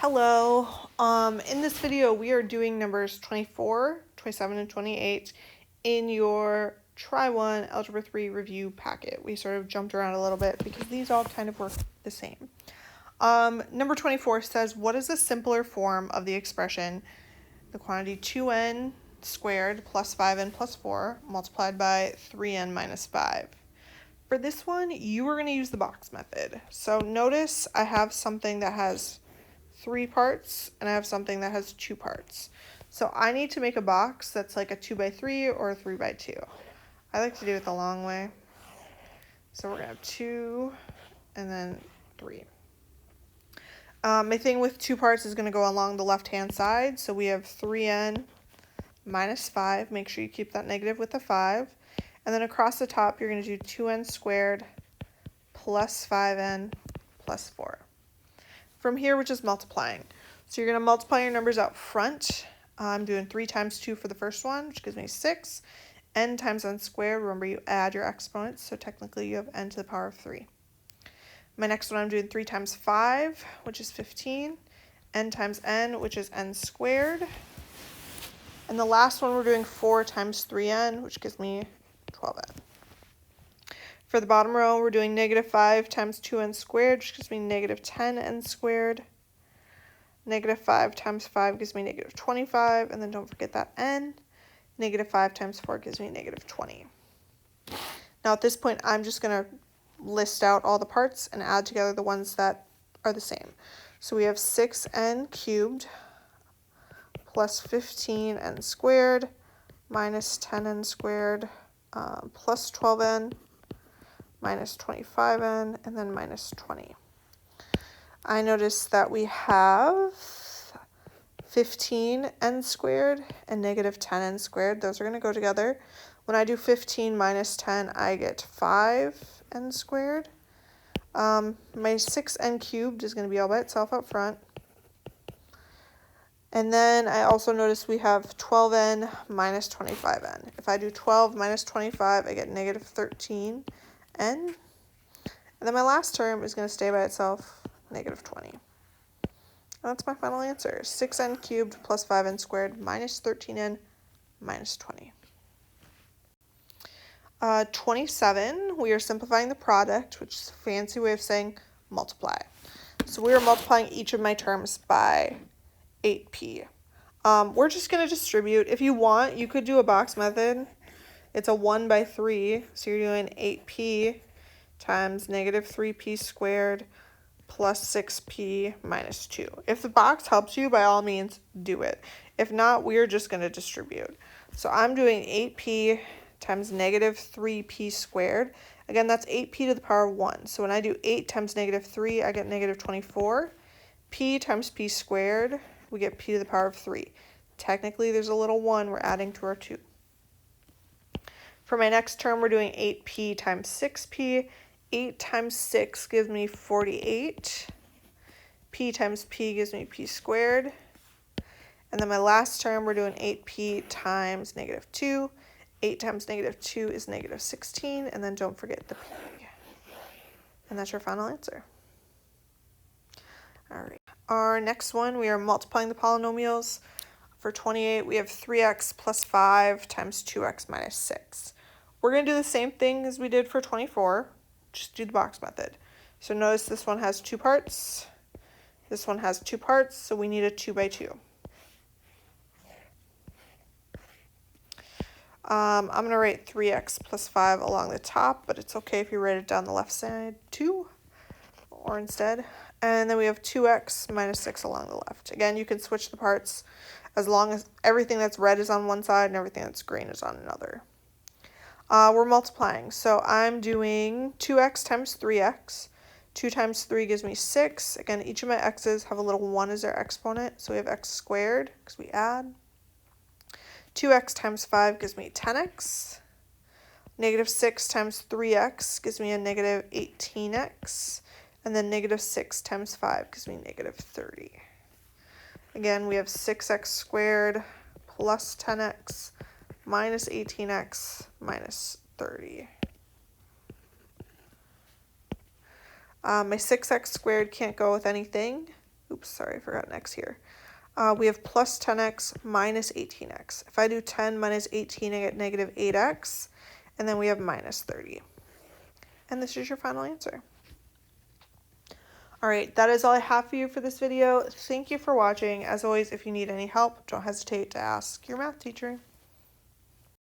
Hello. In this video, we are doing numbers 24, 27, and 28 in your Try 1 Algebra 3 review packet. We sort of jumped around a little bit because these all kind of work the same. Number 24 says, what is the simpler form of the expression, the quantity 2n squared plus 5n plus 4 multiplied by 3n minus 5? For this one, you are going to use the box method. So notice I have something that has 3 parts and I have something that has 2 parts. So I need to make a box that's like a 2 by 3 or a 3 by 2. I like to do it the long way. So we're going to have 2 and then 3. My thing with 2 parts is going to go along the left-hand side. So we have 3n minus 5. Make sure you keep that negative with a 5. And then across the top, you're going to do 2n squared plus 5n plus 4. From here, we're just multiplying. So you're going to multiply your numbers out front. I'm doing 3 times 2 for the first one, which gives me 6. N times n squared. Remember, you add your exponents, so technically you have n to the power of 3. My next one, I'm doing 3 times 5, which is 15. N times n, which is n squared. And the last one, we're doing 4 times 3n, which gives me 12n. For the bottom row, we're doing negative 5 times 2n squared, which gives me negative 10n squared. Negative 5 times 5 gives me negative 25, and then don't forget that n. Negative 5 times 4 gives me negative 20. Now at this point, I'm just going to list out all the parts and add together the ones that are the same. So we have 6n cubed plus 15n squared minus 10n squared plus 12n minus 25n, and then minus 20. I notice that we have 15n squared and negative 10n squared. Those are going to go together. When I do 15 minus 10, I get 5n squared. My 6n cubed is going to be all by itself up front. And then I also notice we have 12n minus 25n. If I do 12 minus 25, I get negative 13n. And then my last term is going to stay by itself, negative 20. And that's my final answer, 6n cubed plus 5n squared minus 13n minus 20. 27, we are simplifying the product, which is a fancy way of saying multiply. So we are multiplying each of my terms by 8p. We're just going to distribute. If you want, you could do a box method. It's a 1 by 3, so you're doing 8p times negative 3p squared plus 6p minus 2. If the box helps you, by all means, do it. If not, we are just going to distribute. So I'm doing 8p times negative 3p squared. Again, that's 8p to the power of 1. So when I do 8 times negative 3, I get negative 24. P times p squared, we get p to the power of 3. Technically, there's a little 1 we're adding to our 2. For my next term, we're doing 8p times 6p. 8 times 6 gives me 48. P times p gives me p squared. And then my last term, we're doing 8p times negative 2. 8 times negative 2 is negative 16. And then don't forget the p. And that's your final answer. All right. Our next one, we are multiplying the polynomials. For 28, we have 3x plus 5 times 2x minus 6. We're going to do the same thing as we did for 24, just do the box method. So notice this one has 2 parts, this one has 2 parts, so we need a 2 by 2. I'm going to write 3x plus 5 along the top, but it's okay if you write it down the left side too, or instead. And then we have 2x minus 6 along the left. Again, you can switch the parts as long as everything that's red is on one side and everything that's green is on another. We're multiplying, so I'm doing 2x times 3x. 2 times 3 gives me 6. Again, each of my x's have a little 1 as their exponent, so we have x squared because we add. 2x times 5 gives me 10x. Negative 6 times 3x gives me a negative 18x. And then negative 6 times 5 gives me negative 30. Again, we have 6x squared plus 10x minus 18x minus 30. My 6x squared can't go with anything, oops, sorry, I forgot an x here. We have plus 10x minus 18x. If I do 10 minus 18, I get negative 8x, and then we have minus 30. And this is your final answer. All right, that is all I have for you for this video. Thank you for watching. As always, if you need any help, don't hesitate to ask your math teacher.